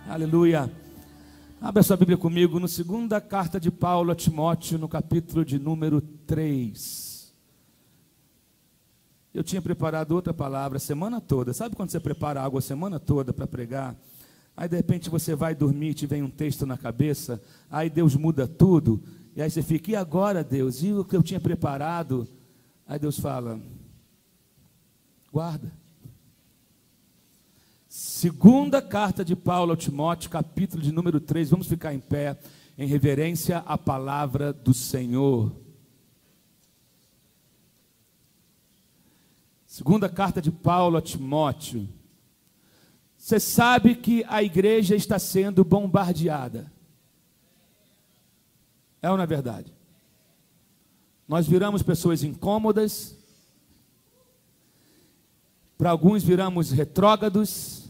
Aleluia. Abra sua Bíblia comigo no segunda carta de Paulo a Timóteo, no capítulo de número 3. Eu tinha preparado outra palavra a semana toda. Sabe quando você prepara algo a semana toda para pregar? Aí de repente você vai dormir e te vem um texto na cabeça, aí Deus muda tudo, e aí você fica, e agora Deus? E o que eu tinha preparado? Aí Deus fala, guarda. Segunda carta de Paulo ao Timóteo, capítulo de número 3, vamos ficar em pé, em reverência à palavra do Senhor. Segunda carta de Paulo a Timóteo. Você sabe que a igreja está sendo bombardeada. É ou não é verdade? Nós viramos pessoas incômodas, para alguns viramos retrógrados,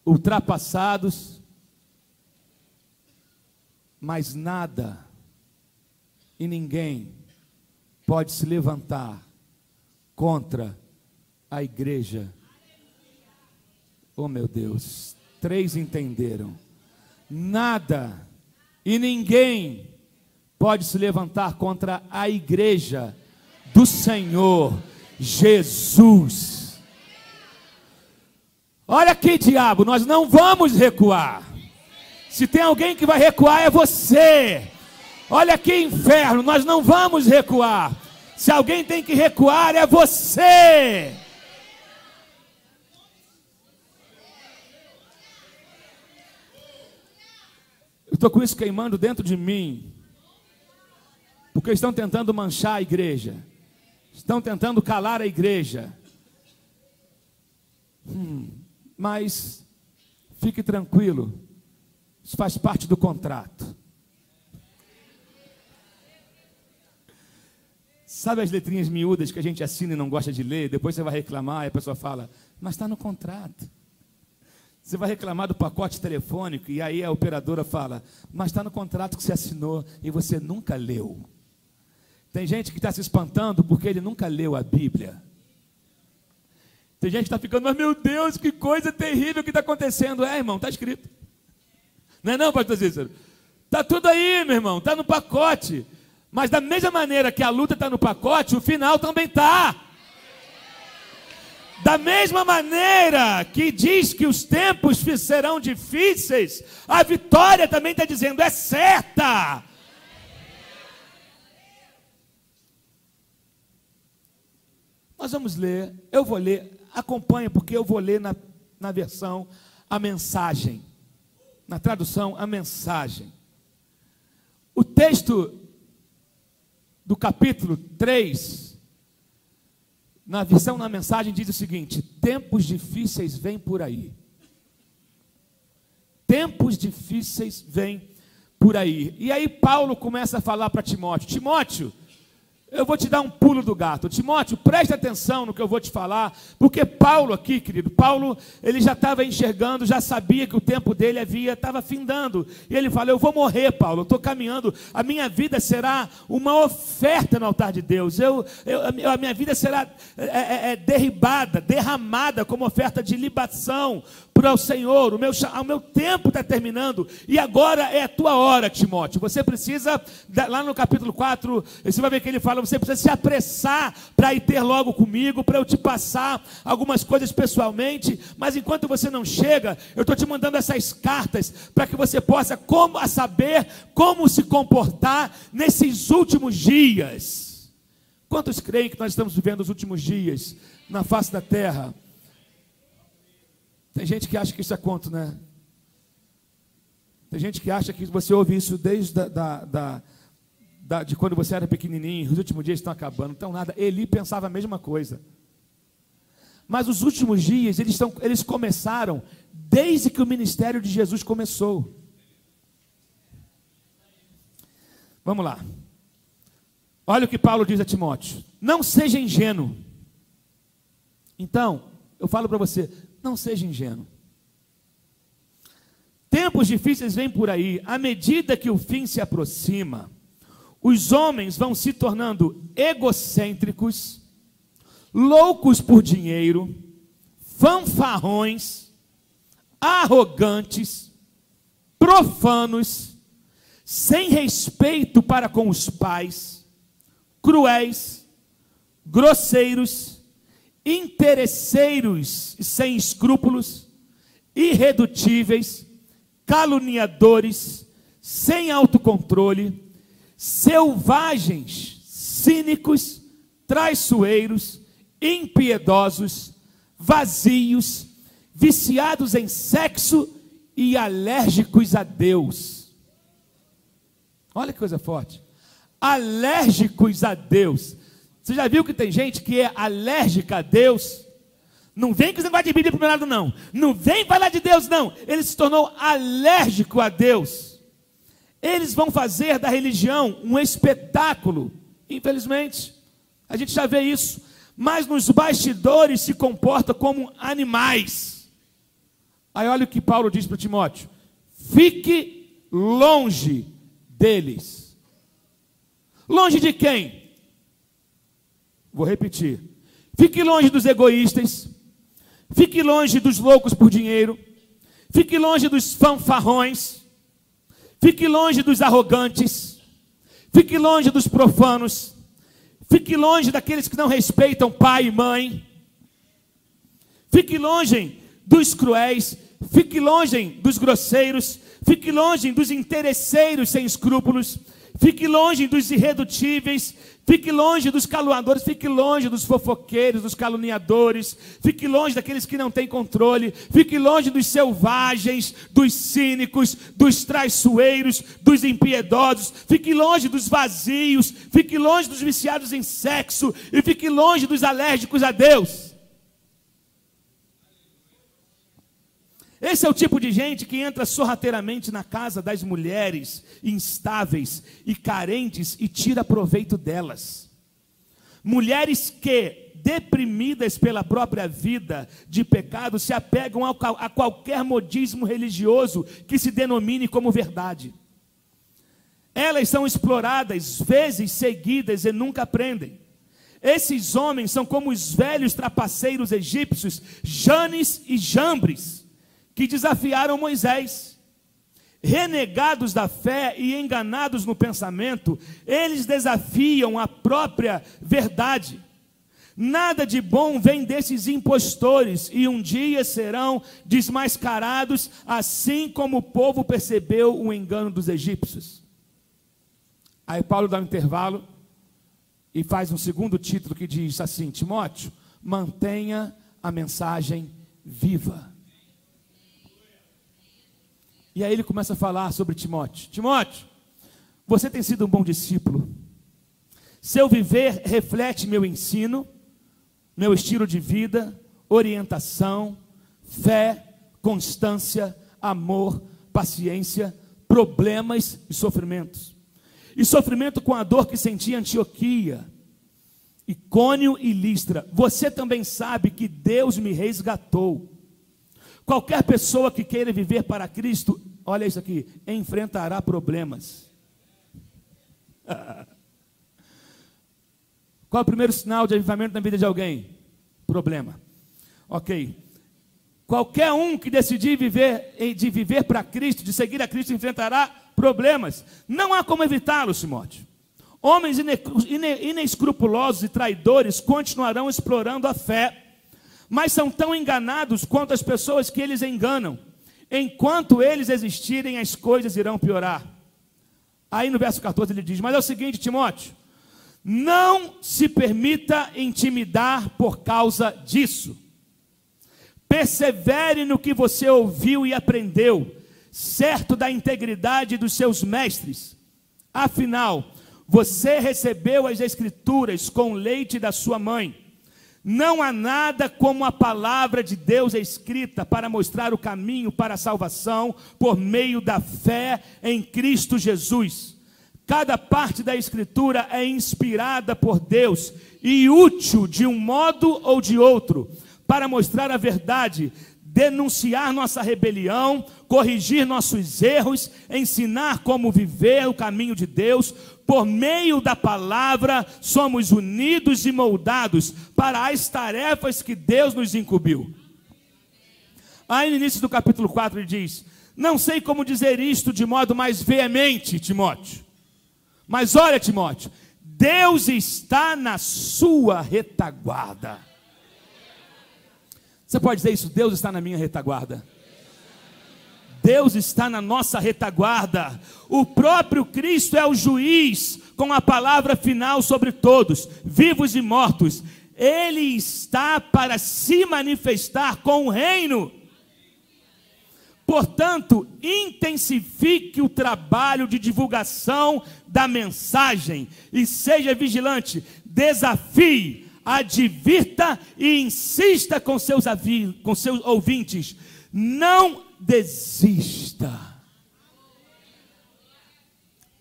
ultrapassados, mas nada e ninguém pode se levantar contra a igreja. Oh meu Deus, 3 entenderam. Nada e ninguém pode se levantar contra a igreja do Senhor Jesus. Olha aqui, diabo, nós não vamos recuar. Se tem alguém que vai recuar, é você. Olha aqui, inferno, nós não vamos recuar. Se alguém tem que recuar, é você. Eu estou com isso queimando dentro de mim, porque estão tentando manchar a igreja, estão tentando calar a igreja. Mas fique tranquilo, isso faz parte do contrato. Sabe as letrinhas miúdas que a gente assina e não gosta de ler? Depois você vai reclamar e a pessoa fala, mas está no contrato. Você vai reclamar do pacote telefônico e aí a operadora fala, mas está no contrato que você assinou e você nunca leu. Tem gente que está se espantando porque ele nunca leu a Bíblia. Tem gente que está ficando, mas meu Deus, que coisa terrível que está acontecendo. É, irmão, está escrito. Não é não, pastor Cícero? Está tudo aí, meu irmão, está no pacote. Mas da mesma maneira que a luta está no pacote, o final também está. Da mesma maneira que diz que os tempos serão difíceis, a vitória também está dizendo, é certa. Nós vamos ler, eu vou ler, acompanha, porque eu vou ler na versão a mensagem, na tradução a mensagem. O texto do capítulo 3, na versão na mensagem diz o seguinte, tempos difíceis vêm por aí. Tempos difíceis vêm por aí. E aí Paulo começa a falar para Timóteo, Timóteo, eu vou te dar um pulo do gato. Timóteo, preste atenção no que eu vou te falar, porque Paulo aqui, querido, Paulo, ele já estava enxergando, já sabia que o tempo dele estava findando, e ele fala, eu vou morrer, Paulo, eu estou caminhando, a minha vida será uma oferta no altar de Deus, a minha vida será derramada como oferta de libação para o Senhor, o meu tempo está terminando, e agora é a tua hora, Timóteo, você precisa, lá no capítulo 4, você vai ver que ele fala, você precisa se apressar para ir ter logo comigo, para eu te passar algumas coisas pessoalmente, mas enquanto você não chega, eu estou te mandando essas cartas, para que você possa saber como se comportar nesses últimos dias. Quantos creem que nós estamos vivendo os últimos dias na face da terra? Tem gente que acha que isso é conto, né? Tem gente que acha que você ouve isso desde de quando você era pequenininho, os últimos dias estão acabando. Então nada, Eli pensava a mesma coisa. Mas os últimos dias, eles começaram desde que o ministério de Jesus começou. Vamos lá. Olha o que Paulo diz a Timóteo. Não seja ingênuo. Então, eu falo para você, não seja ingênuo. Tempos difíceis vêm por aí, à medida que o fim se aproxima. Os homens vão se tornando egocêntricos, loucos por dinheiro, fanfarrões, arrogantes, profanos, sem respeito para com os pais, cruéis, grosseiros, interesseiros e sem escrúpulos, irredutíveis, caluniadores, sem autocontrole, selvagens, cínicos, traiçoeiros, impiedosos, vazios, viciados em sexo e alérgicos a Deus. Olha que coisa forte. Alérgicos a Deus. Você já viu que tem gente que é alérgica a Deus? Não vem com esse negócio de Bíblia para o meu lado, não. Não vem falar de Deus, não. Ele se tornou alérgico a Deus. Eles vão fazer da religião um espetáculo. Infelizmente, a gente já vê isso. Mas nos bastidores se comporta como animais. Aí olha o que Paulo diz para Timóteo: fique longe deles. Longe de quem? Vou repetir. Fique longe dos egoístas. Fique longe dos loucos por dinheiro. Fique longe dos fanfarrões. Fique longe dos arrogantes. Fique longe dos profanos. Fique longe daqueles que não respeitam pai e mãe. Fique longe dos cruéis. Fique longe dos grosseiros. Fique longe dos interesseiros sem escrúpulos. Fique longe dos irredutíveis. Fique longe dos caluniadores. Fique longe dos fofoqueiros, dos caluniadores. Fique longe daqueles que não têm controle. Fique longe dos selvagens, dos cínicos, dos traiçoeiros, dos impiedosos. Fique longe dos vazios. Fique longe dos viciados em sexo. E fique longe dos alérgicos a Deus. Esse é o tipo de gente que entra sorrateiramente na casa das mulheres instáveis e carentes e tira proveito delas. Mulheres que, deprimidas pela própria vida de pecado, se apegam a qualquer modismo religioso que se denomine como verdade. Elas são exploradas, vezes seguidas, e nunca aprendem. Esses homens são como os velhos trapaceiros egípcios, Janes e Jambres, que desafiaram Moisés. Renegados da fé e enganados no pensamento, eles desafiam a própria verdade. Nada de bom vem desses impostores, e um dia serão desmascarados, assim como o povo percebeu o engano dos egípcios. Aí Paulo dá um intervalo e faz um segundo título que diz assim: Timóteo, mantenha a mensagem viva. E aí ele começa a falar sobre Timóteo. Timóteo, você tem sido um bom discípulo. Seu viver reflete meu ensino, meu estilo de vida, orientação, fé, constância, amor, paciência, problemas e sofrimentos. E sofrimento com a dor que senti em Antioquia, Icônio e Listra. Você também sabe que Deus me resgatou. Qualquer pessoa que queira viver para Cristo, olha isso aqui, enfrentará problemas. Qual é o primeiro sinal de avivamento na vida de alguém? Problema. Ok. Qualquer um que decidir viver para Cristo, de seguir a Cristo, enfrentará problemas. Não há como evitá-los, Timóteo. Homens inescrupulosos e traidores continuarão explorando a fé, mas são tão enganados quanto as pessoas que eles enganam. Enquanto eles existirem, as coisas irão piorar. Aí no verso 14 ele diz: mas é o seguinte, Timóteo, não se permita intimidar por causa disso. Persevere no que você ouviu e aprendeu, certo da integridade dos seus mestres. Afinal, você recebeu as Escrituras com o leite da sua mãe. Não há nada como a palavra de Deus escrita para mostrar o caminho para a salvação por meio da fé em Cristo Jesus. Cada parte da Escritura é inspirada por Deus e útil de um modo ou de outro para mostrar a verdade, denunciar nossa rebelião, corrigir nossos erros, ensinar como viver o caminho de Deus. Por meio da palavra, somos unidos e moldados para as tarefas que Deus nos incumbiu. Aí no início do capítulo 4 ele diz: Não sei como dizer isto de modo mais veemente, Timóteo. Mas olha, Timóteo, Deus está na sua retaguarda. Você pode dizer isso? Deus está na minha retaguarda. Deus está na nossa retaguarda. O próprio Cristo é o juiz com a palavra final sobre todos, vivos e mortos. Ele está para se manifestar com o reino. Portanto, intensifique o trabalho de divulgação da mensagem e seja vigilante. Desafie, advirta e insista com seus ouvintes. Não desista.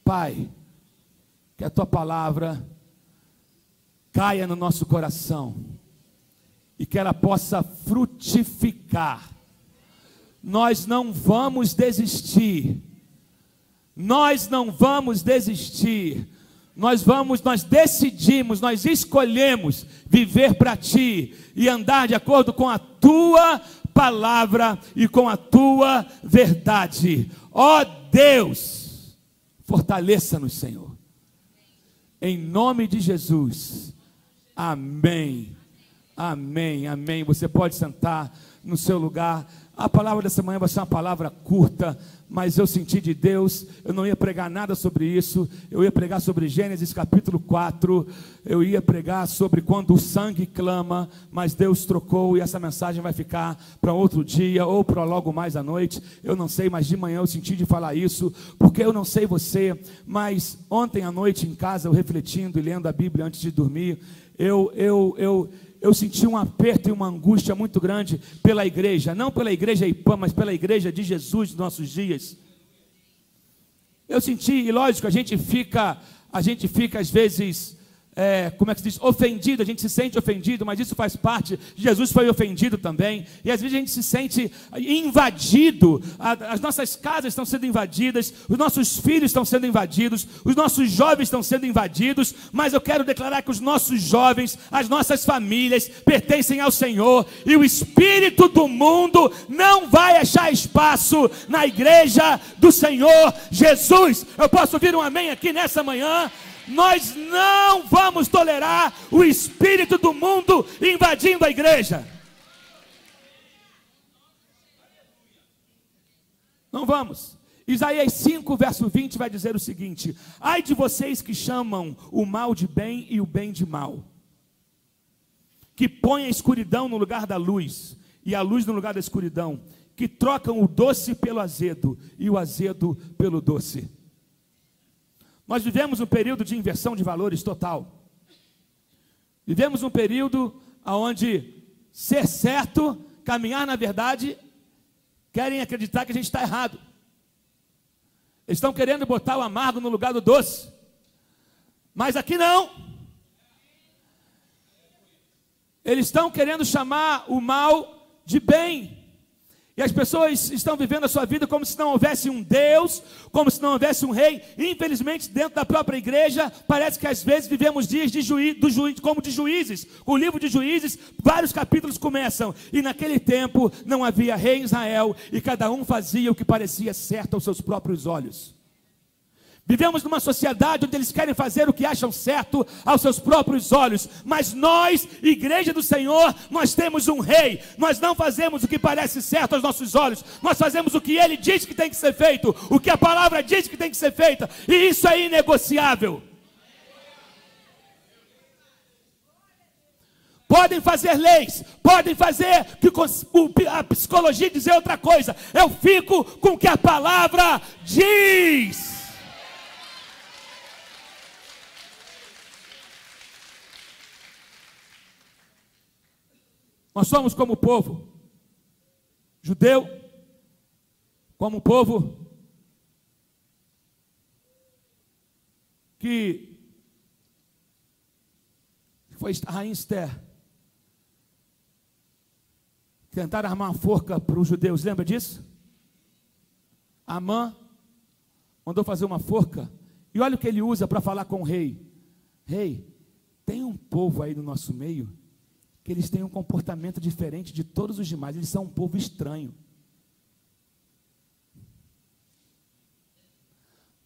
Pai, que a tua palavra caia no nosso coração e que ela possa frutificar. Nós não vamos desistir. Nós não vamos desistir. Nós decidimos, nós escolhemos viver para ti e andar de acordo com a tua palavra e com a tua verdade. Ó Deus, fortaleça-nos, Senhor. Em nome de Jesus. Amém. Amém. Amém. Você pode sentar no seu lugar. A palavra dessa manhã vai ser uma palavra curta, mas eu senti de Deus, eu não ia pregar nada sobre isso, eu ia pregar sobre Gênesis capítulo 4, eu ia pregar sobre quando o sangue clama, mas Deus trocou e essa mensagem vai ficar para outro dia, ou para logo mais à noite, eu não sei, mas de manhã eu senti de falar isso, porque eu não sei você, mas ontem à noite em casa, eu refletindo e lendo a Bíblia antes de dormir, eu senti um aperto e uma angústia muito grande pela igreja, não pela igreja IPAM, mas pela igreja de Jesus dos nossos dias. Eu senti, e lógico, a gente fica às vezes, como é que se diz, ofendido, a gente se sente ofendido, mas isso faz parte, Jesus foi ofendido também, e às vezes a gente se sente invadido, as nossas casas estão sendo invadidas, os nossos filhos estão sendo invadidos, os nossos jovens estão sendo invadidos, mas eu quero declarar que os nossos jovens, as nossas famílias pertencem ao Senhor, e o espírito do mundo não vai achar espaço na igreja do Senhor Jesus. Eu posso ouvir um amém aqui nessa manhã? Nós não vamos tolerar o espírito do mundo invadindo a igreja. Não vamos. Isaías 5, verso 20 vai dizer o seguinte: ai de vocês que chamam o mal de bem e o bem de mal, que põem a escuridão no lugar da luz e a luz no lugar da escuridão, que trocam o doce pelo azedo e o azedo pelo doce. Nós vivemos um período de inversão de valores total. Vivemos um período onde ser certo, caminhar na verdade, querem acreditar que a gente está errado. Eles estão querendo botar o amargo no lugar do doce. Mas aqui não. Eles estão querendo chamar o mal de bem. E as pessoas estão vivendo a sua vida como se não houvesse um Deus, como se não houvesse um rei. Infelizmente, dentro da própria igreja, parece que às vezes vivemos dias como de juízes. O livro de Juízes, vários capítulos começam. E naquele tempo não havia rei em Israel, e cada um fazia o que parecia certo aos seus próprios olhos. Vivemos numa sociedade onde eles querem fazer o que acham certo aos seus próprios olhos. Mas nós, igreja do Senhor, nós temos um rei. Nós não fazemos o que parece certo aos nossos olhos. Nós fazemos o que ele diz que tem que ser feito, o que a palavra diz que tem que ser feita. E isso é inegociável. Podem fazer leis, podem fazer que a psicologia dizer outra coisa. Eu fico com o que a palavra diz. Nós somos como o povo judeu, como o povo que foi a rainha Esther. Tentaram armar uma forca para os judeus, lembra disso? Amã mandou fazer uma forca, e olha o que ele usa para falar com o rei. Rei, tem um povo aí no nosso meio que eles têm um comportamento diferente de todos os demais, eles são um povo estranho.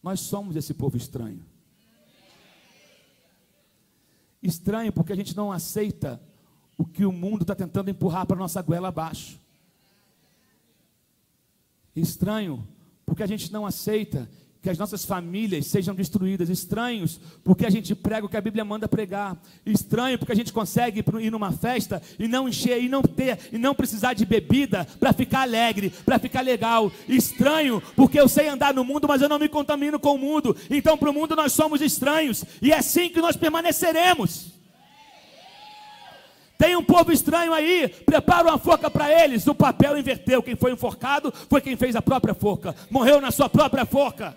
Nós somos esse povo estranho. Estranho porque a gente não aceita o que o mundo está tentando empurrar para a nossa goela abaixo. Estranho porque a gente não aceita que as nossas famílias sejam destruídas. Estranhos porque a gente prega o que a Bíblia manda pregar. Estranho porque a gente consegue ir numa festa e não encher, e não precisar de bebida para ficar alegre, para ficar legal. Estranho porque eu sei andar no mundo, mas eu não me contamino com o mundo. Então para o mundo nós somos estranhos, e é assim que nós permaneceremos. Tem um povo estranho aí, prepara uma forca para eles. O papel inverteu, quem foi enforcado foi quem fez a própria forca, morreu na sua própria forca.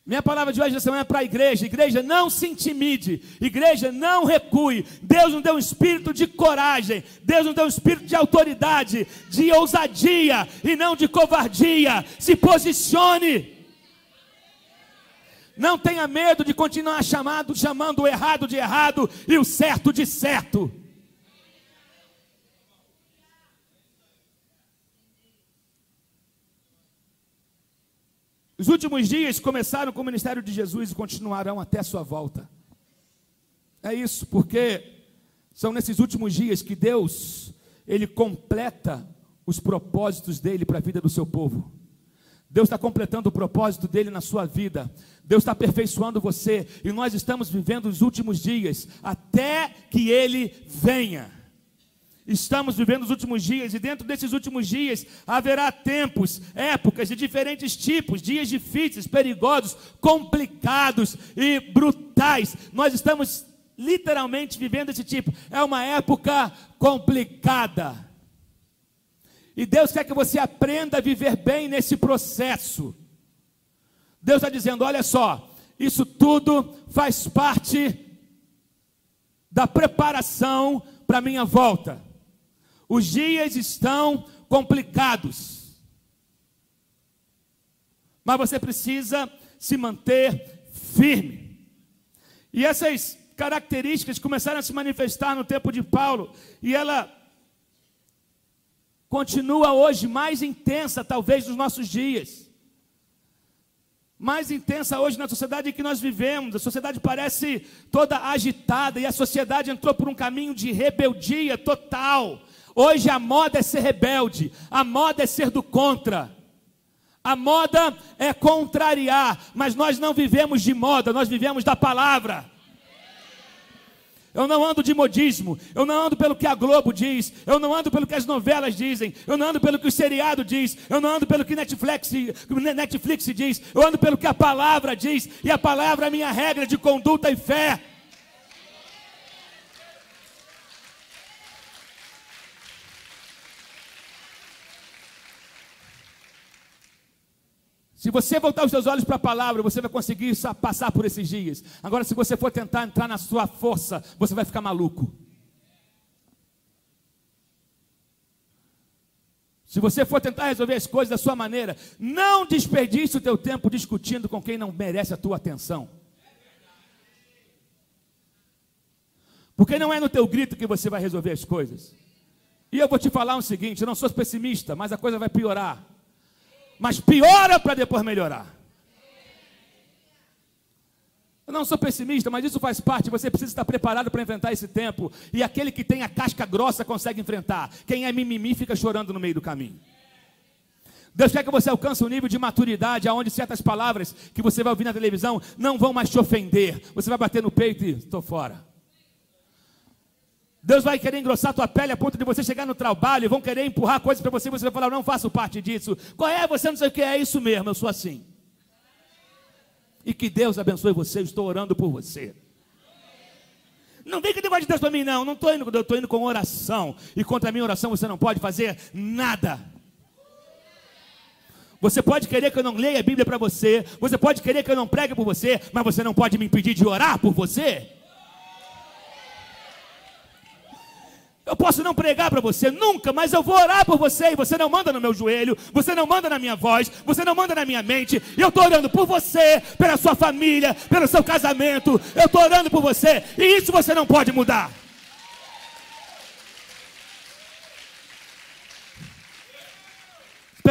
Minha palavra de hoje da semana é para a igreja. Igreja, não se intimide. Igreja, não recue. Deus nos deu um espírito de coragem. Deus nos deu um espírito de autoridade, de ousadia e não de covardia. Se posicione. Não tenha medo de continuar chamando o errado de errado e o certo de certo. Os últimos dias começaram com o ministério de Jesus e continuarão até a sua volta. É isso, porque são nesses últimos dias que Deus, Ele completa os propósitos dEle para a vida do seu povo. Deus está completando o propósito dEle na sua vida. Deus está aperfeiçoando você. E nós estamos vivendo os últimos dias até que Ele venha. Estamos vivendo os últimos dias, e dentro desses últimos dias haverá tempos, épocas de diferentes tipos, dias difíceis, perigosos, complicados e brutais. Nós estamos literalmente vivendo esse tipo. É uma época complicada. E Deus quer que você aprenda a viver bem nesse processo. Deus está dizendo, olha só, isso tudo faz parte da preparação para a minha volta. Os dias estão complicados, mas você precisa se manter firme. E essas características começaram a se manifestar no tempo de Paulo, e ela continua hoje mais intensa, talvez, nos nossos dias. Mais intensa hoje na sociedade em que nós vivemos. A sociedade parece toda agitada, e a sociedade entrou por um caminho de rebeldia total. Hoje a moda é ser rebelde, a moda é ser do contra, a moda é contrariar, mas nós não vivemos de moda, nós vivemos da palavra. Eu não ando de modismo, eu não ando pelo que a Globo diz, eu não ando pelo que as novelas dizem, eu não ando pelo que o seriado diz, eu não ando pelo que Netflix diz, eu ando pelo que a palavra diz, e a palavra é a minha regra de conduta e fé. Se você voltar os seus olhos para a palavra, você vai conseguir passar por esses dias. Agora, se você for tentar entrar na sua força, você vai ficar maluco. Se você for tentar resolver as coisas da sua maneira, não desperdice o teu tempo discutindo com quem não merece a tua atenção. Porque não é no teu grito que você vai resolver as coisas. E eu vou te falar o seguinte, eu não sou pessimista, mas a coisa vai piorar. Mas piora para depois melhorar. Eu não sou pessimista, mas isso faz parte. Você precisa estar preparado para enfrentar esse tempo. E aquele que tem a casca grossa consegue enfrentar. Quem é mimimi fica chorando no meio do caminho. Deus quer que você alcance um nível de maturidade onde certas palavras que você vai ouvir na televisão não vão mais te ofender. Você vai bater no peito e estou fora. Deus vai querer engrossar a tua pele a ponto de você chegar no trabalho e vão querer empurrar coisas para você e você vai falar, não faço parte disso. Qual é? Você não sei o que é, isso mesmo, eu sou assim. E que Deus abençoe você, eu estou orando por você. Não vem que negócio de Deus para mim, não estou indo, eu estou indo com oração. E contra a minha oração você não pode fazer nada. Você pode querer que eu não leia a Bíblia para você, você pode querer que eu não pregue por você, mas você não pode me impedir de orar por você. Eu posso não pregar para você nunca, mas eu vou orar por você. E você não manda no meu joelho, você não manda na minha voz, você não manda na minha mente. E eu estou orando por você, pela sua família, pelo seu casamento. Eu estou orando por você, e isso você não pode mudar.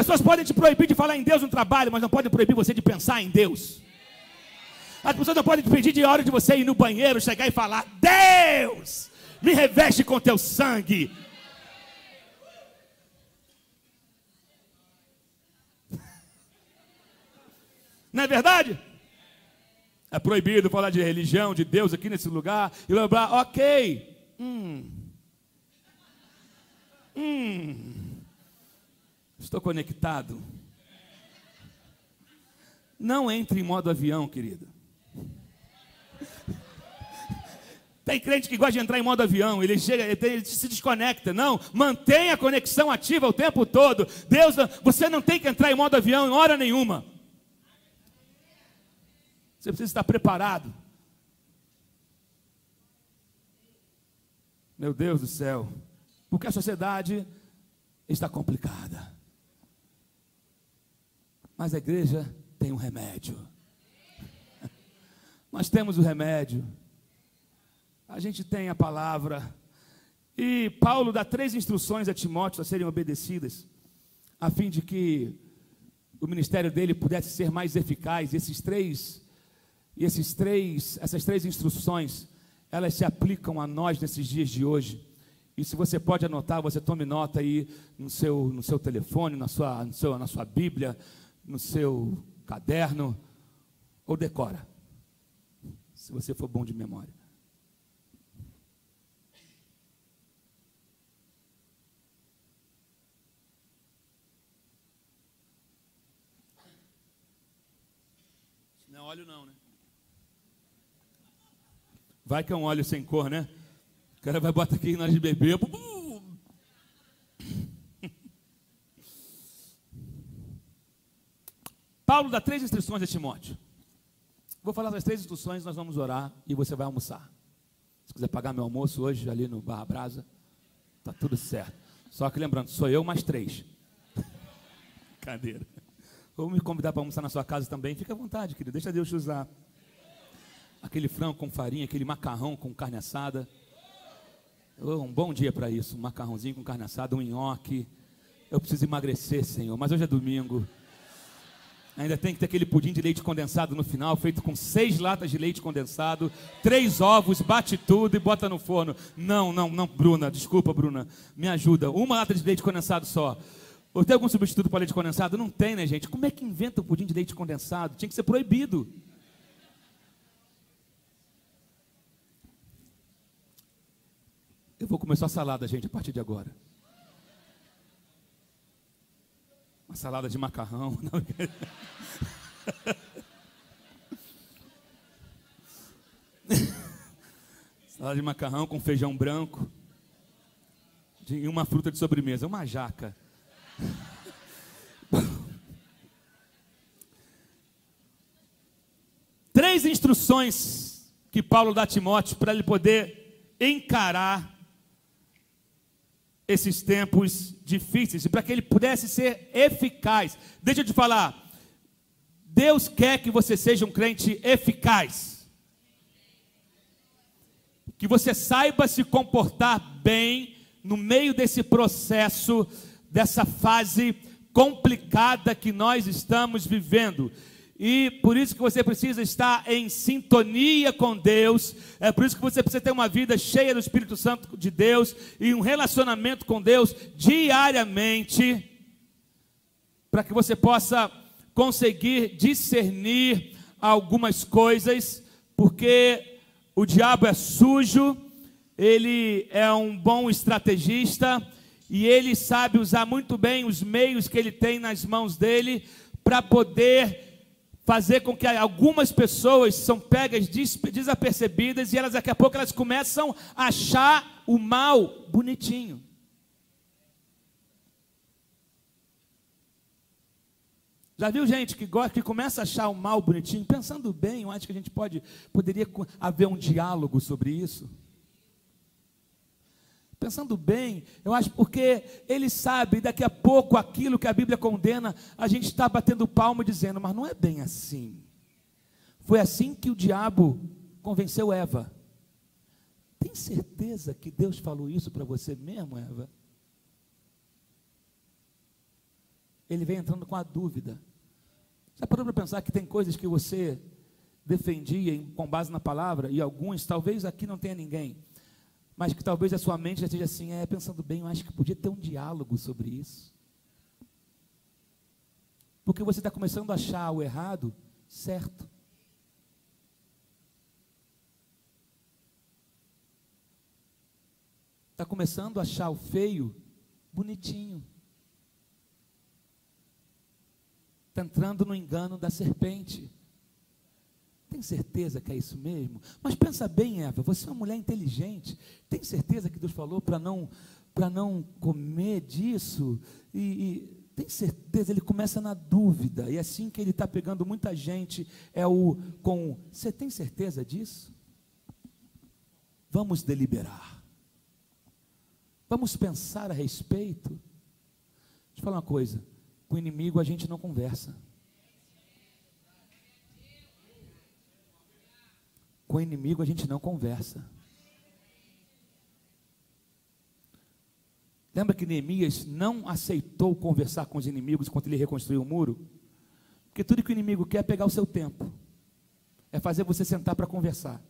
pessoas podem te proibir de falar em Deus no trabalho, mas não podem proibir você de pensar em Deus. As pessoas não podem te pedir de hora de você ir no banheiro, chegar e falar: Deus, me reveste com teu sangue. Não é verdade? É proibido falar de religião, de Deus aqui nesse lugar. E lembrar, ok. Estou conectado. Não entre em modo avião, querido. Tem crente que gosta de entrar em modo avião, ele chega, ele se desconecta. Não, mantenha a conexão ativa o tempo todo. Deus, você não tem que entrar em modo avião em hora nenhuma. Você precisa estar preparado. Meu Deus do céu, porque a sociedade está complicada. Mas a igreja tem um remédio. Nós temos o remédio. A gente tem a palavra. E Paulo dá 3 instruções a Timóteo a serem obedecidas, a fim de que o ministério dele pudesse ser mais eficaz. Essas três instruções, elas se aplicam a nós nesses dias de hoje. E se você pode anotar, você tome nota aí no seu telefone, na sua Bíblia, no seu caderno, ou decora, se você for bom de memória. Não é óleo não, né? Vai que é um óleo sem cor, né? O cara vai botar aqui na hora de beber. Paulo dá 3 instruções a Timóteo. Vou falar das 3 instruções, nós vamos orar e você vai almoçar. Se quiser pagar meu almoço hoje ali no Barra Brasa, tá tudo certo. Só que lembrando, sou eu mais 3. Cadeira. Vou me convidar para almoçar na sua casa também. Fica à vontade, querido. Deixa Deus te usar. Aquele frango com farinha, aquele macarrão com carne assada. Um bom dia para isso. Um macarrãozinho com carne assada, um nhoque. Eu preciso emagrecer, Senhor, mas hoje é domingo. Ainda tem que ter aquele pudim de leite condensado no final, feito com 6 latas de leite condensado, 3 ovos, bate tudo e bota no forno. Não, Bruna, desculpa, Bruna, me ajuda. 1 lata de leite condensado só. Ou tem algum substituto para leite condensado? Não tem, né, gente? Como é que inventa o pudim de leite condensado? Tinha que ser proibido. Eu vou comer só salada, gente, a partir de agora. Uma salada de macarrão. Salada de macarrão com feijão branco. E uma fruta de sobremesa, uma jaca. 3 instruções que Paulo dá a Timóteo para ele poder encarar esses tempos difíceis, e para que ele pudesse ser eficaz. Deixa eu te falar, Deus quer que você seja um crente eficaz, que você saiba se comportar bem no meio desse processo, dessa fase complicada que nós estamos vivendo. E por isso que você precisa estar em sintonia com Deus. É por isso que você precisa ter uma vida cheia do Espírito Santo de Deus e um relacionamento com Deus diariamente, para que você possa conseguir discernir algumas coisas, porque o diabo é sujo, ele é um bom estrategista e ele sabe usar muito bem os meios que ele tem nas mãos dele para poder fazer com que algumas pessoas são pegas desapercebidas e elas daqui a pouco elas começam a achar o mal bonitinho. Já viu gente que começa a achar o mal bonitinho? Pensando bem, eu acho que a gente poderia haver um diálogo sobre isso. Pensando bem, eu acho, porque ele sabe, daqui a pouco aquilo que a Bíblia condena, a gente está batendo palma dizendo, mas não é bem assim. Foi assim que o diabo convenceu Eva. Tem certeza que Deus falou isso para você mesmo, Eva? ele vem entrando com a dúvida. Já parou para pensar que tem coisas que você defendia com base na palavra, e alguns, talvez aqui não tenha ninguém, mas que talvez a sua mente já esteja assim, pensando bem, eu acho que podia ter um diálogo sobre isso. Porque você está começando a achar o errado certo. Está começando a achar o feio bonitinho. Está entrando no engano da serpente. Tem certeza que é isso mesmo? Mas pensa bem, Eva, você é uma mulher inteligente. Tem certeza que Deus falou para não comer disso? Tem certeza? Ele começa na dúvida. E assim que ele está pegando muita gente, você tem certeza disso? Vamos deliberar. Vamos pensar a respeito. Deixa eu falar uma coisa. Com o inimigo a gente não conversa. Com o inimigo a gente não conversa. Lembra que Neemias não aceitou conversar com os inimigos quando ele reconstruiu o muro? Porque tudo que o inimigo quer é pegar o seu tempo. É fazer você sentar para conversar.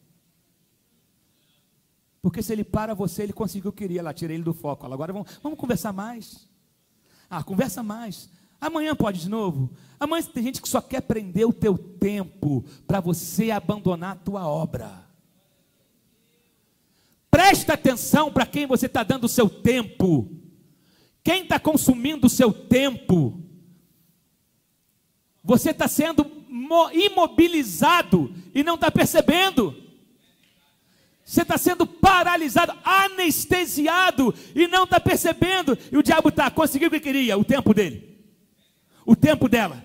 Porque se ele para você, ele conseguiu o que queria, lá, tirei ele do foco. Agora vamos conversar mais. Conversa mais. Amanhã pode de novo. Amanhã tem gente que só quer prender o teu tempo para você abandonar a tua obra. Presta atenção para quem você está dando o seu tempo. Quem está consumindo o seu tempo? Você está sendo imobilizado e não está percebendo. Você está sendo paralisado, anestesiado e não está percebendo. E o diabo conseguiu o que queria, o tempo dele. O tempo dela.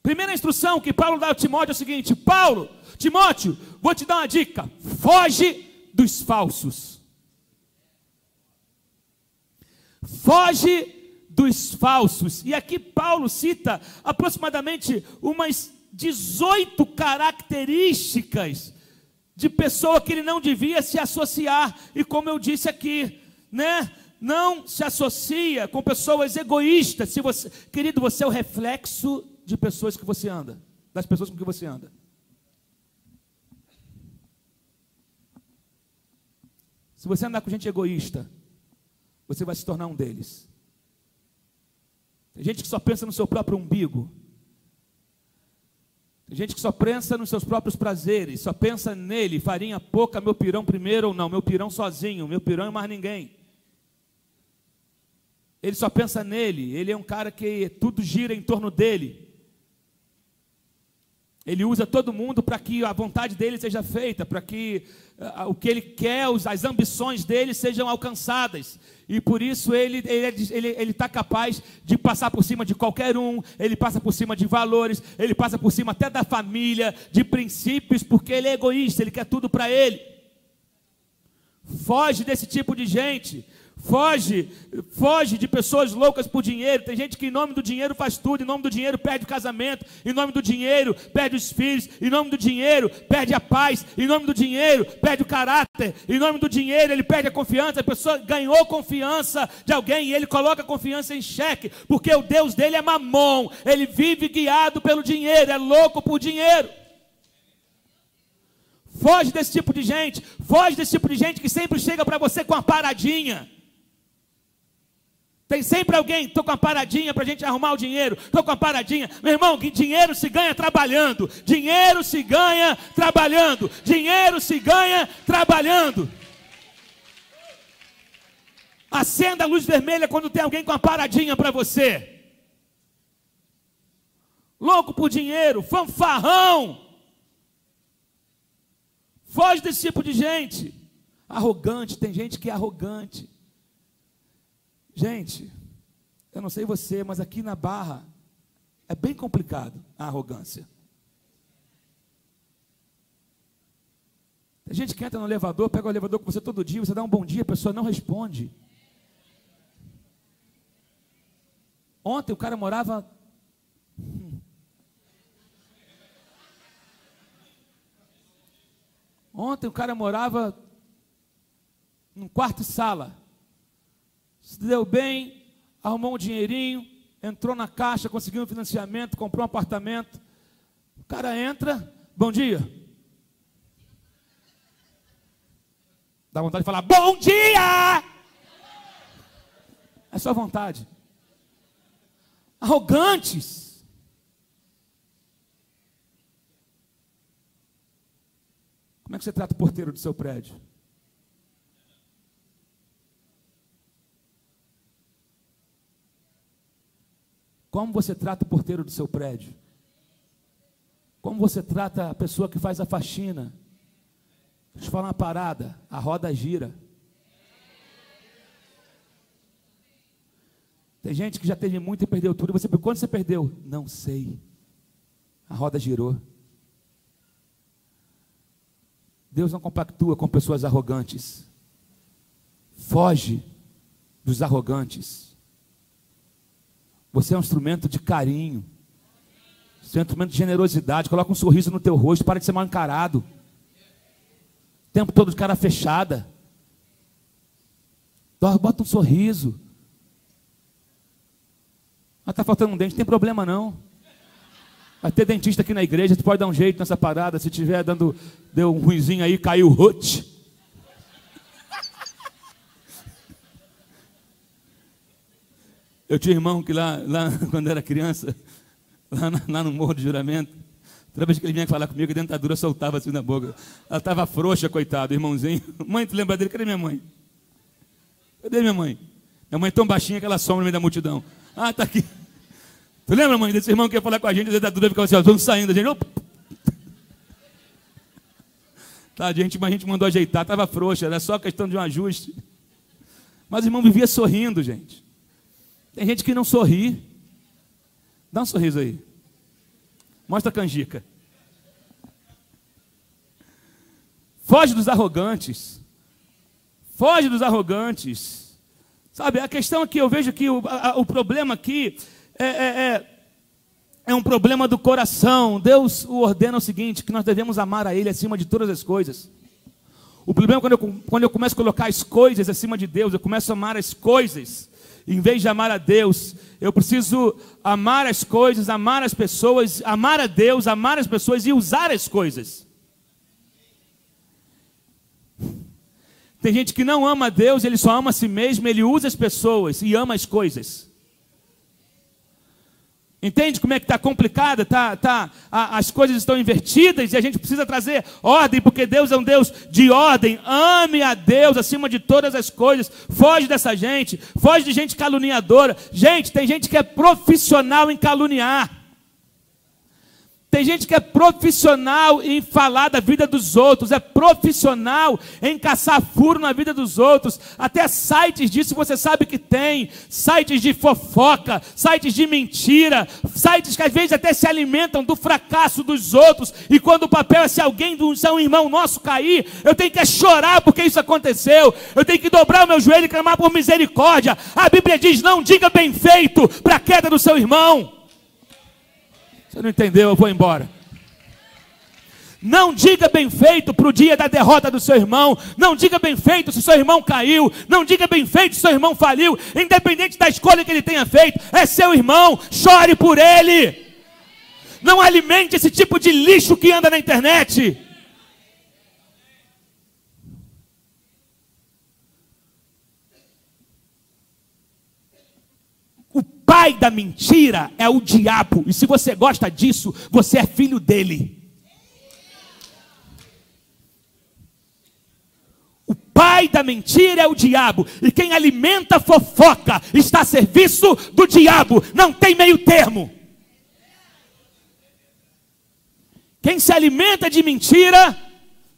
Primeira instrução que Paulo dá a Timóteo é o seguinte: Timóteo, vou te dar uma dica. Foge dos falsos. Foge dos falsos. E aqui Paulo cita aproximadamente umas 18 características de pessoa que ele não devia se associar. E como eu disse aqui, não se associa com pessoas egoístas. Querido, você é o reflexo de pessoas que você anda, das pessoas com que você anda. Se você andar com gente egoísta, você vai se tornar um deles. Tem gente que só pensa no seu próprio umbigo. Tem gente que só pensa nos seus próprios prazeres, só pensa nele, farinha pouca, meu pirão primeiro ou não, meu pirão sozinho, meu pirão é mais ninguém. Ele só pensa nele, ele é um cara que tudo gira em torno dele. Ele usa todo mundo para que a vontade dele seja feita, para que o que ele quer, as ambições dele sejam alcançadas. E por isso ele está capaz de passar por cima de qualquer um, ele passa por cima de valores, ele passa por cima até da família, de princípios, porque ele é egoísta, ele quer tudo para ele. Foge desse tipo de gente. Foge de pessoas loucas por dinheiro. Tem gente que em nome do dinheiro faz tudo, em nome do dinheiro perde o casamento, em nome do dinheiro perde os filhos, em nome do dinheiro perde a paz, em nome do dinheiro perde o caráter, em nome do dinheiro ele perde a confiança. A pessoa ganhou confiança de alguém e ele coloca a confiança em xeque, porque o Deus dele é mamon, ele vive guiado pelo dinheiro, é louco por dinheiro. Foge desse tipo de gente. Foge desse tipo de gente que sempre chega para você com uma paradinha. Tem sempre alguém: estou com uma paradinha para a gente arrumar o dinheiro, estou com uma paradinha. Meu irmão, que dinheiro se ganha trabalhando. Dinheiro se ganha trabalhando. Dinheiro se ganha trabalhando. Acenda a luz vermelha quando tem alguém com uma paradinha para você. Louco por dinheiro, fanfarrão. Foge desse tipo de gente. Arrogante, tem gente que é arrogante. Gente, eu não sei você, mas aqui na Barra é bem complicado a arrogância. Tem gente que entra no elevador, pega o elevador com você todo dia, você dá um bom dia, a pessoa não responde. Ontem o cara morava... Ontem o cara morava num quarto e sala. Se deu bem, arrumou um dinheirinho, entrou na caixa, conseguiu um financiamento, comprou um apartamento. O cara entra, bom dia. Dá vontade de falar, bom dia! É só vontade. Arrogantes. Como é que você trata o porteiro do seu prédio? Como você trata o porteiro do seu prédio? Como você trata a pessoa que faz a faxina? Deixa eu falar uma parada, a roda gira. Tem gente que já teve muito e perdeu tudo. Você, quando você perdeu? Não sei. A roda girou. Deus não compactua com pessoas arrogantes. Foge dos arrogantes. Você é um instrumento de carinho. Você é um instrumento de generosidade. Coloca um sorriso no teu rosto. Para de ser mal encarado. O tempo todo de cara fechada. Bota um sorriso. Ah, está faltando um dente. Não tem problema não. Vai ter dentista aqui na igreja. Tu pode dar um jeito nessa parada. Se tiver deu um ruinzinho aí, caiu o rote. Eu tinha um irmão que lá quando era criança, lá no Morro do Juramento, toda vez que ele vinha falar comigo, a dentadura soltava assim na boca. Ela estava frouxa, coitado, irmãozinho. Mãe, tu lembra dele? Cadê minha mãe? Cadê minha mãe? Minha mãe é tão baixinha que ela some no meio da multidão. Ah, tá aqui. Tu lembra, mãe, desse irmão que ia falar com a gente, a dentadura ficava assim, ó, vamos saindo, a gente... Tá, a gente mandou ajeitar, estava frouxa, era só questão de um ajuste. Mas o irmão vivia sorrindo, gente. Tem gente que não sorri. Dá um sorriso aí. Mostra a canjica. Foge dos arrogantes. Foge dos arrogantes. Sabe, a questão aqui, eu vejo que o problema aqui é um problema do coração. Deus o ordena o seguinte, que nós devemos amar a Ele acima de todas as coisas. O problema é quando eu começo a colocar as coisas acima de Deus, eu começo a amar as coisas. Em vez de amar a Deus, eu preciso amar as coisas, amar as pessoas, amar a Deus, amar as pessoas e usar as coisas. Tem gente que não ama a Deus, ele só ama a si mesmo, ele usa as pessoas e ama as coisas. Entende como é que está complicada? As coisas estão invertidas e a gente precisa trazer ordem, porque Deus é um Deus de ordem. Ame a Deus acima de todas as coisas. Foge dessa gente, foge de gente caluniadora. Gente, tem gente que é profissional em caluniar. Tem gente que é profissional em falar da vida dos outros, é profissional em caçar furo na vida dos outros. Até sites disso você sabe que tem, sites de fofoca, sites de mentira, sites que às vezes até se alimentam do fracasso dos outros. E quando o papel é se um irmão nosso cair, eu tenho que chorar porque isso aconteceu, eu tenho que dobrar o meu joelho e clamar por misericórdia. A Bíblia diz, não diga bem feito para a queda do seu irmão. Você não entendeu, eu vou embora. Não diga bem feito para o dia da derrota do seu irmão. Não diga bem feito se seu irmão caiu. Não diga bem feito se seu irmão faliu. Independente da escolha que ele tenha feito, é seu irmão, chore por ele. Não alimente esse tipo de lixo que anda na internet. O pai da mentira é o diabo. E se você gosta disso, você é filho dele. O pai da mentira é o diabo. E quem alimenta fofoca está a serviço do diabo. Não tem meio termo. Quem se alimenta de mentira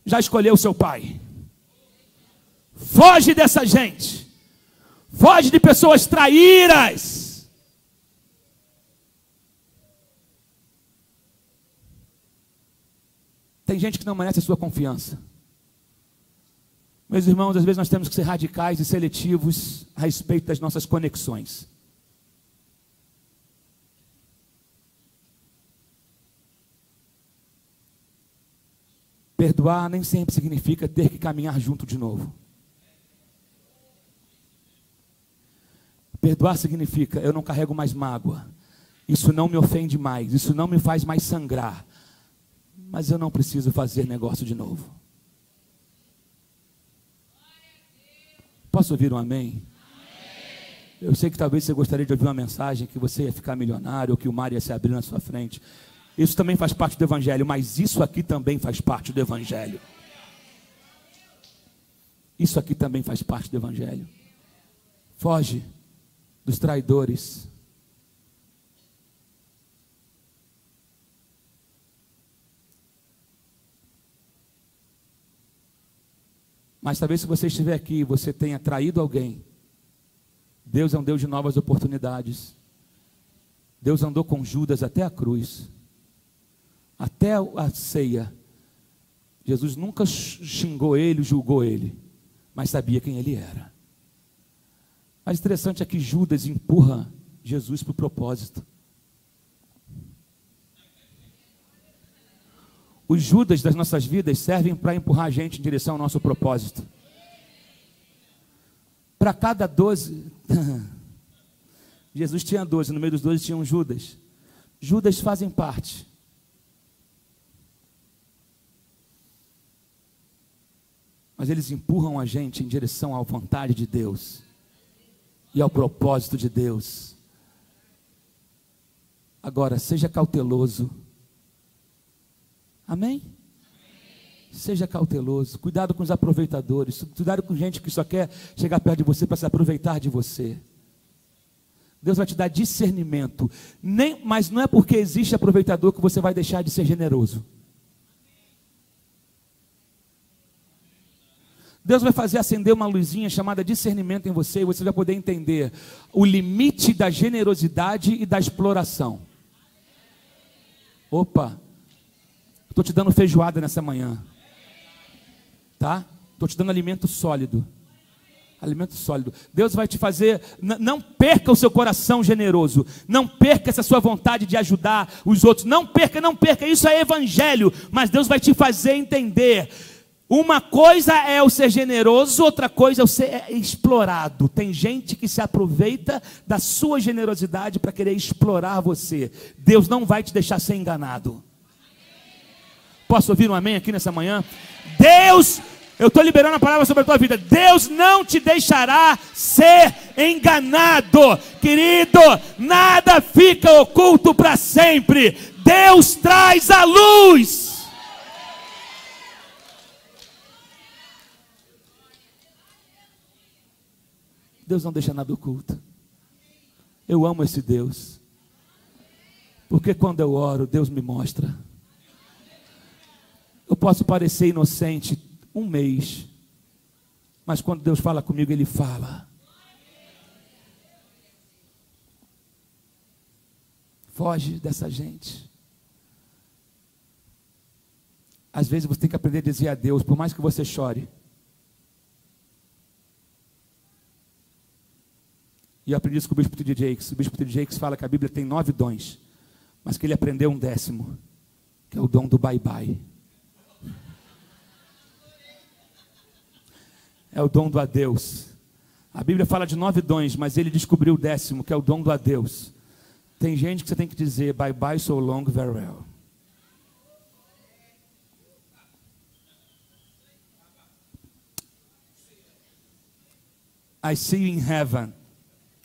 já escolheu seu pai. Foge dessa gente. Foge de pessoas traíras. Tem gente que não merece a sua confiança. Meus irmãos, às vezes nós temos que ser radicais e seletivos a respeito das nossas conexões. Perdoar nem sempre significa ter que caminhar junto de novo. Perdoar significa, eu não carrego mais mágoa, isso não me ofende mais, isso não me faz mais sangrar, mas eu não preciso fazer negócio de novo. Posso ouvir um amém? Eu sei que talvez você gostaria de ouvir uma mensagem que você ia ficar milionário, ou que o mar ia se abrir na sua frente. Isso também faz parte do Evangelho, mas isso aqui também faz parte do Evangelho. Isso aqui também faz parte do Evangelho. Foge dos traidores. Mas talvez se você estiver aqui, você tenha traído alguém. Deus é um Deus de novas oportunidades. Deus andou com Judas até a cruz, até a ceia. Jesus nunca xingou ele, julgou ele, mas sabia quem ele era. Mas interessante é que Judas empurra Jesus para o propósito. Os Judas das nossas vidas servem para empurrar a gente em direção ao nosso propósito. Para cada 12, Jesus tinha 12, no meio dos 12 tinha um Judas. Judas fazem parte. Mas eles empurram a gente em direção à vontade de Deus e ao propósito de Deus. Agora, seja cauteloso. Amém? Seja cauteloso, cuidado com os aproveitadores, cuidado com gente que só quer chegar perto de você para se aproveitar de você. Deus vai te dar discernimento, mas não é porque existe aproveitador que você vai deixar de ser generoso. Deus vai fazer acender uma luzinha chamada discernimento em você, e você vai poder entender o limite da generosidade e da exploração. Opa, estou te dando feijoada nessa manhã. Tá? Estou te dando alimento sólido. Alimento sólido. Deus vai te fazer, não perca o seu coração generoso. Não perca essa sua vontade de ajudar os outros. Não perca, não perca. Isso é evangelho. Mas Deus vai te fazer entender. Uma coisa é o ser generoso, outra coisa é o ser explorado. Tem gente que se aproveita da sua generosidade para querer explorar você. Deus não vai te deixar ser enganado. Posso ouvir um amém aqui nessa manhã? Deus, eu estou liberando a palavra sobre a tua vida. Deus não te deixará ser enganado. Querido, nada fica oculto para sempre. Deus traz a luz. Deus não deixa nada oculto. Eu amo esse Deus. Porque quando eu oro, Deus me mostra. Eu posso parecer inocente um mês, mas quando Deus fala comigo, Ele fala. Foge dessa gente. Às vezes você tem que aprender a dizer a Deus, por mais que você chore. E eu aprendi isso com o bispo T.D. Jakes. O bispo T.D. Jakes fala que a Bíblia tem 9 dons, mas que ele aprendeu um 10º, que é o dom do bye-bye. É o dom do adeus. A Bíblia fala de 9 dons, mas ele descobriu o 10º, que é o dom do adeus. Tem gente que você tem que dizer bye bye, so long, farewell. I see you in heaven.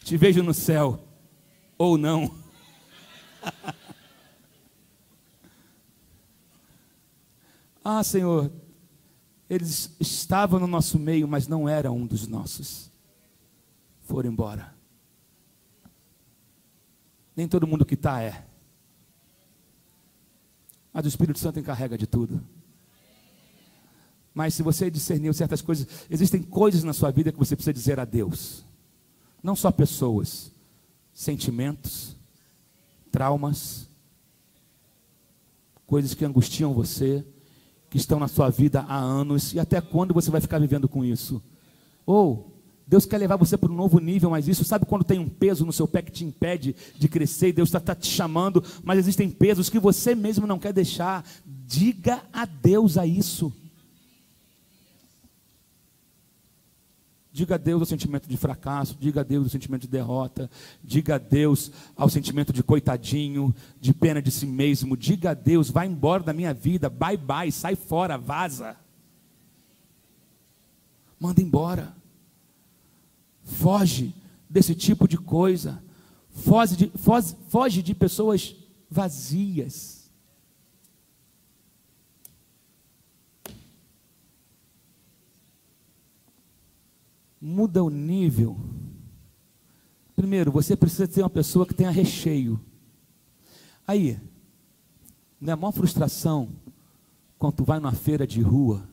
Te vejo no céu. Ou não. Ah, Senhor, eles estavam no nosso meio, mas não eram um dos nossos. Foram embora. Nem todo mundo que está é. Mas o Espírito Santo encarrega de tudo. Mas se você discerniu certas coisas, existem coisas na sua vida que você precisa dizer a Deus. Não só pessoas, sentimentos, traumas, coisas que angustiam você, que estão na sua vida há anos. E até quando você vai ficar vivendo com isso? Ou Deus quer levar você para um novo nível, mas isso, sabe quando tem um peso no seu pé que te impede de crescer, e Deus está te chamando, mas existem pesos que você mesmo não quer deixar. Diga adeus a isso. Diga adeus ao sentimento de fracasso, diga adeus ao sentimento de derrota, diga adeus ao sentimento de coitadinho, de pena de si mesmo, diga adeus, vai embora da minha vida, bye bye, sai fora, vaza. Manda embora. Foge desse tipo de coisa, foge de pessoas vazias. Muda o nível. Primeiro, você precisa ter uma pessoa que tenha recheio. Aí, não é a maior frustração quando tu vai numa feira de rua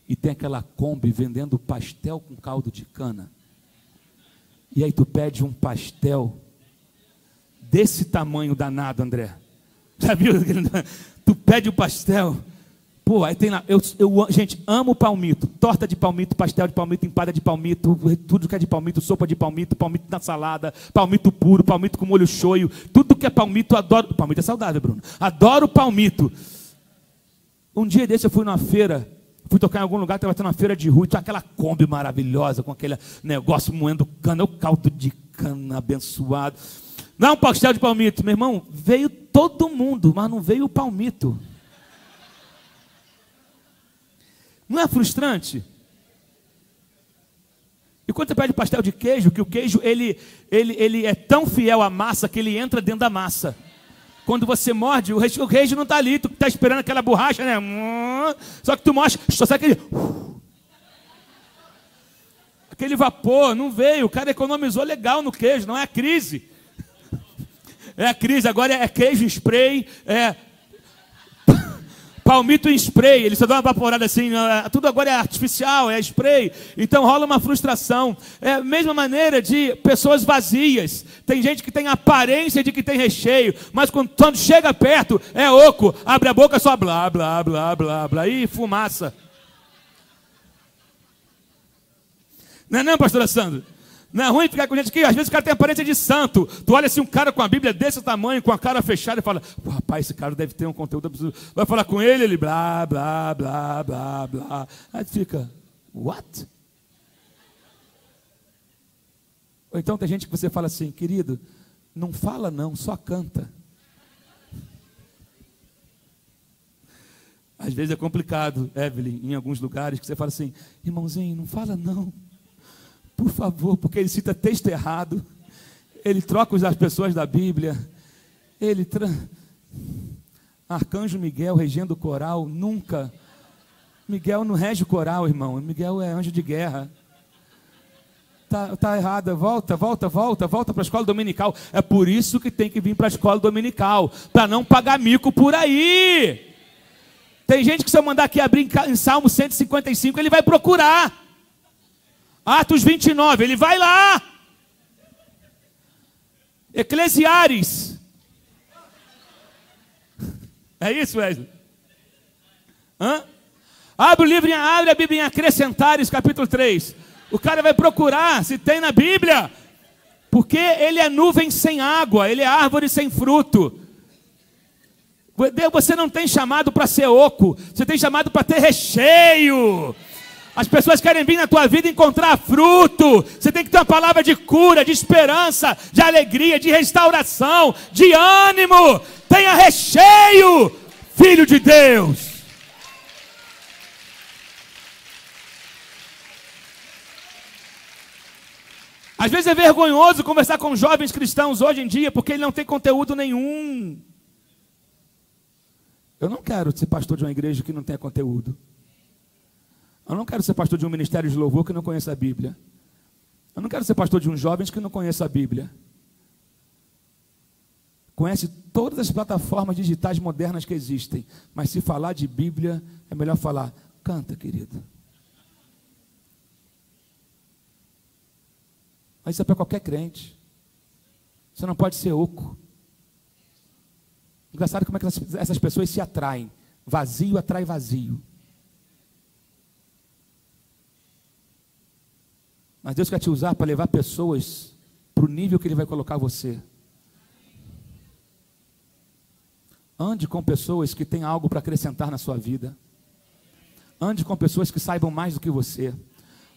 e tem aquela Kombi vendendo pastel com caldo de cana. E aí tu pede um pastel desse tamanho danado, André. Já viu? Tu pede o pastel. Pô, aí tem lá, gente, amo palmito, torta de palmito, pastel de palmito, empada de palmito, tudo que é de palmito, sopa de palmito, palmito na salada, palmito puro, palmito com molho shoyu, tudo que é palmito, adoro. Palmito é saudável, Bruno. Adoro palmito. Um dia desse eu fui numa feira, fui tocar em algum lugar, estava tendo uma feira de rua, tinha aquela Kombi maravilhosa, com aquele negócio moendo cana, o caldo de cana abençoado. Não, um pastel de palmito, meu irmão, veio todo mundo, mas não veio o palmito. Não é frustrante? E quando você pede pastel de queijo, que o queijo ele é tão fiel à massa que ele entra dentro da massa. Quando você morde, o queijo não está ali, tu está esperando aquela borracha, né? Só que tu morde, só sai aquele vapor, não veio. O cara economizou legal no queijo, não é a crise. É a crise, agora é queijo em spray, palmito em spray, ele só dá uma vaporada assim, tudo agora é artificial, é spray, então rola uma frustração. É a mesma maneira de pessoas vazias. Tem gente que tem aparência de que tem recheio, mas quando chega perto, é oco, abre a boca só blá, blá, blá, blá, blá, e fumaça. Não, pastora Sandra? Não é ruim ficar com gente que às vezes o cara tem aparência de santo. Tu olha assim um cara com a Bíblia desse tamanho, com a cara fechada e fala, rapaz, esse cara deve ter um conteúdo. Vai falar com ele, ele blá, blá, blá, blá, blá. Aí tu fica, what? Ou então tem gente que você fala assim, querido, não fala não, só canta. Às vezes é complicado, Evelyn, em alguns lugares, que você fala assim, irmãozinho, não fala não. Por favor, porque ele cita texto errado, ele troca as pessoas da Bíblia, Arcanjo Miguel regendo o coral, nunca. Miguel não rege o coral, irmão, Miguel é anjo de guerra. Tá errado, volta para a escola dominical. É por isso que tem que vir para a escola dominical, para não pagar mico por aí. Tem gente que se eu mandar aqui abrir em Salmo 155, ele vai procurar. Atos 29, ele vai lá. Eclesiastes. É isso, Wesley? Abre a Bíblia em Acrescentares, capítulo 3. O cara vai procurar se tem na Bíblia. Porque ele é nuvem sem água, ele é árvore sem fruto. Você não tem chamado para ser oco, você tem chamado para ter recheio. As pessoas querem vir na tua vida encontrar fruto. Você tem que ter uma palavra de cura, de esperança, de alegria, de restauração, de ânimo. Tenha recheio, filho de Deus. Às vezes é vergonhoso conversar com jovens cristãos hoje em dia, porque ele não tem conteúdo nenhum. Eu não quero ser pastor de uma igreja que não tenha conteúdo. Eu não quero ser pastor de um ministério de louvor que não conheça a Bíblia. Eu não quero ser pastor de uns jovens que não conheça a Bíblia. Conhece todas as plataformas digitais modernas que existem, mas se falar de Bíblia, é melhor falar, canta, querido. Mas isso é para qualquer crente. Você não pode ser oco. Engraçado como é que essas pessoas se atraem. Vazio atrai vazio. Mas Deus quer te usar para levar pessoas para o nível que Ele vai colocar você. Ande com pessoas que têm algo para acrescentar na sua vida. Ande com pessoas que saibam mais do que você.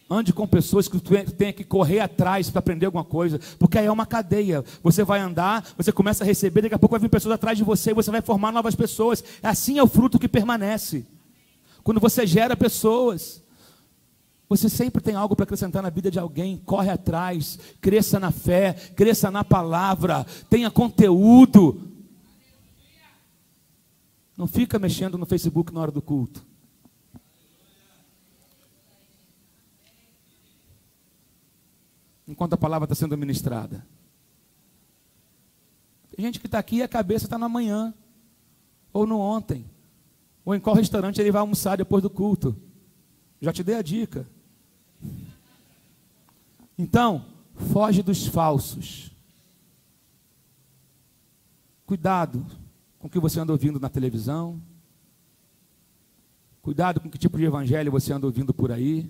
Ande com pessoas que tu tenha que correr atrás para aprender alguma coisa, porque aí é uma cadeia. Você vai andar, você começa a receber, daqui a pouco vai vir pessoas atrás de você, você vai formar novas pessoas. Assim é o fruto que permanece. Quando você gera pessoas, você sempre tem algo para acrescentar na vida de alguém. Corre atrás, cresça na fé, cresça na palavra, tenha conteúdo. Não fica mexendo no Facebook na hora do culto. Enquanto a palavra está sendo ministrada. Tem gente que está aqui e a cabeça está no amanhã, ou no ontem, ou em qual restaurante ele vai almoçar depois do culto. Já te dei a dica. Então, foge dos falsos. Cuidado com o que você anda ouvindo na televisão. Cuidado com que tipo de evangelho você anda ouvindo por aí.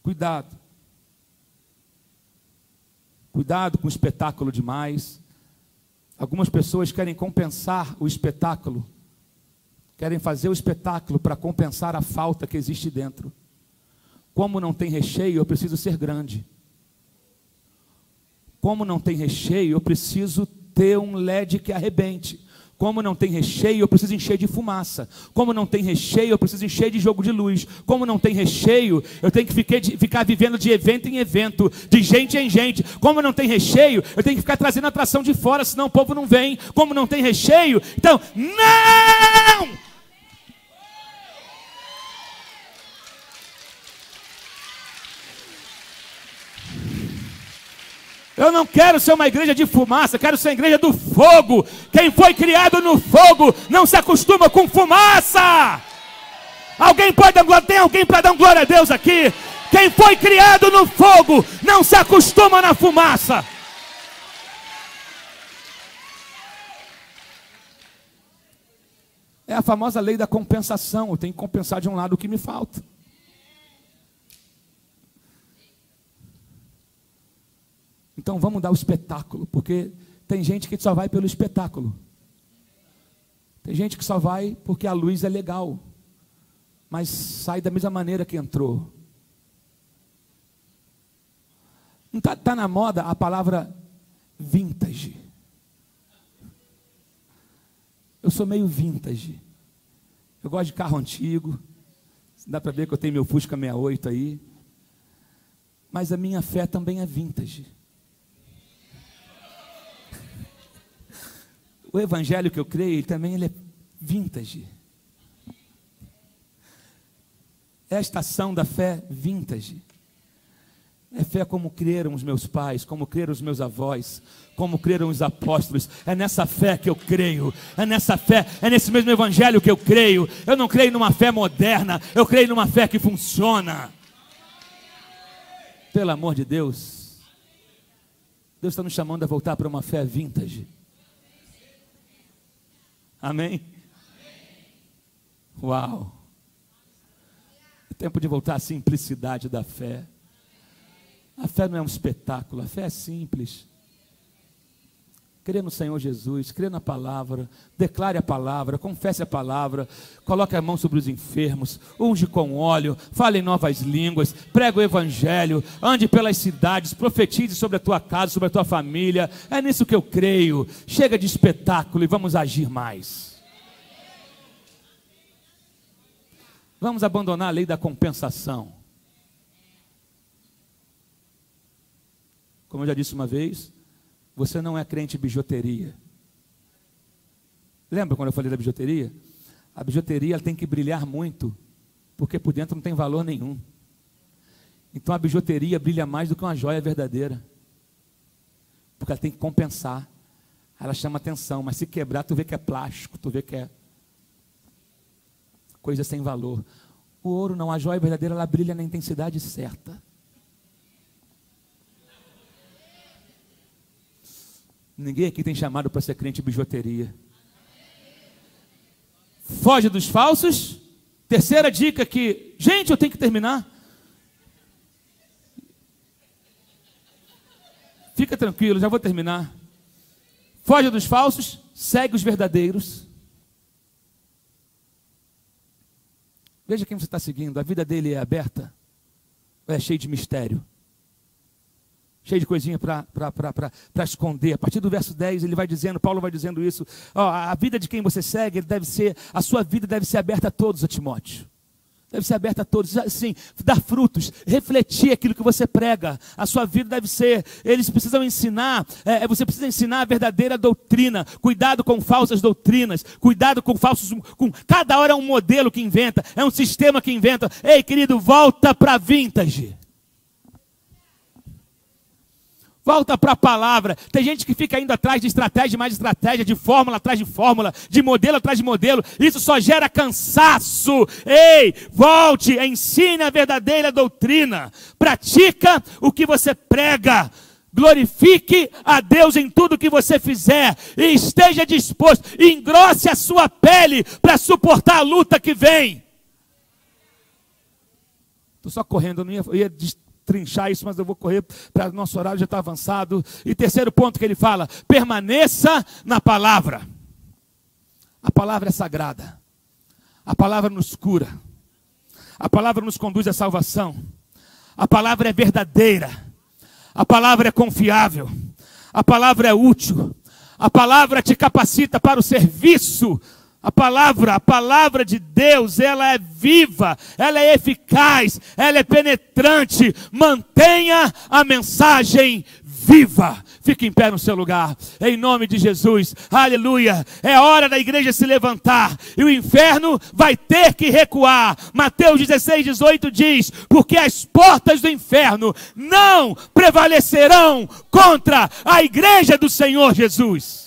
Cuidado. Cuidado com o espetáculo demais. Algumas pessoas querem compensar o espetáculo. Querem fazer o espetáculo para compensar a falta que existe dentro. Como não tem recheio, eu preciso ser grande. Como não tem recheio, eu preciso ter um LED que arrebente. Como não tem recheio, eu preciso encher de fumaça. Como não tem recheio, eu preciso encher de jogo de luz. Como não tem recheio, eu tenho que ficar vivendo de evento em evento, de gente em gente. Como não tem recheio, eu tenho que ficar trazendo atração de fora, senão o povo não vem. Como não tem recheio, então, não! Eu não quero ser uma igreja de fumaça, quero ser uma igreja do fogo. Quem foi criado no fogo não se acostuma com fumaça. Tem alguém para dar glória a Deus aqui? Quem foi criado no fogo não se acostuma na fumaça. É a famosa lei da compensação. Eu tenho que compensar de um lado o que me falta. Então vamos dar o espetáculo, porque tem gente que só vai pelo espetáculo. Tem gente que só vai porque a luz é legal, mas sai da mesma maneira que entrou. Não tá na moda a palavra vintage. Eu sou meio vintage. Eu gosto de carro antigo. Dá para ver que eu tenho meu Fusca 68 aí. Mas a minha fé também é vintage. O evangelho que eu creio, também ele é vintage. É a estação da fé vintage. É fé como creram os meus pais, como creram os meus avós, como creram os apóstolos. É nessa fé que eu creio. É nessa fé, é nesse mesmo evangelho que eu creio. Eu não creio numa fé moderna, eu creio numa fé que funciona. Pelo amor de Deus. Deus está nos chamando a voltar para uma fé vintage. Amém? Uau! É tempo de voltar à simplicidade da fé. A fé não é um espetáculo, a fé é simples. Crê no Senhor Jesus, crê na palavra, declare a palavra, confesse a palavra, coloque a mão sobre os enfermos, unge com óleo, fale em novas línguas, prega o evangelho, ande pelas cidades, profetize sobre a tua casa, sobre a tua família. É nisso que eu creio. Chega de espetáculo e vamos agir mais. Vamos abandonar a lei da compensação. Como eu já disse uma vez, você não é crente em bijuteria. Lembra quando eu falei da bijuteria? A bijuteria ela tem que brilhar muito, porque por dentro não tem valor nenhum. Então a bijuteria brilha mais do que uma joia verdadeira, porque ela tem que compensar. Ela chama atenção, mas se quebrar, tu vê que é plástico, tu vê que é coisa sem valor. O ouro não, a joia verdadeira, ela brilha na intensidade certa. Ninguém aqui tem chamado para ser crente em bijuteria. Foge dos falsos. Terceira dica que, gente, eu tenho que terminar. Fica tranquilo, já vou terminar. Foge dos falsos, segue os verdadeiros. Veja quem você está seguindo, a vida dele é aberta. é cheio de mistério? Cheio de coisinha para esconder. A partir do verso 10, ele vai dizendo, Paulo vai dizendo isso. Ó, a vida de quem você segue, a sua vida deve ser aberta a todos, a Timóteo. Deve ser aberta a todos, assim, dar frutos, refletir aquilo que você prega. A sua vida deve ser, eles precisam ensinar, você precisa ensinar a verdadeira doutrina. Cuidado com falsas doutrinas, cuidado com cada hora é um modelo que inventa, é um sistema que inventa. Ei, querido, volta para a vintage. Volta para a palavra. Tem gente que fica indo atrás de estratégia, mais estratégia, de fórmula atrás de fórmula, de modelo atrás de modelo. Isso só gera cansaço. Ei, volte, ensine a verdadeira doutrina. Pratica o que você prega. Glorifique a Deus em tudo que você fizer. E esteja disposto. Engrosse a sua pele para suportar a luta que vem. Estou só correndo, eu ia trinchar isso, mas eu vou correr para o nosso horário já está avançado. E terceiro ponto que ele fala: permaneça na palavra. A palavra é sagrada. A palavra nos cura. A palavra nos conduz à salvação. A palavra é verdadeira. A palavra é confiável. A palavra é útil. A palavra te capacita para o serviço. A palavra de Deus, ela é viva, ela é eficaz, ela é penetrante. Mantenha a mensagem viva. Fique em pé no seu lugar, em nome de Jesus, aleluia. É hora da igreja se levantar, e o inferno vai ter que recuar. Mateus 16:18 diz: porque as portas do inferno não prevalecerão contra a igreja do Senhor Jesus.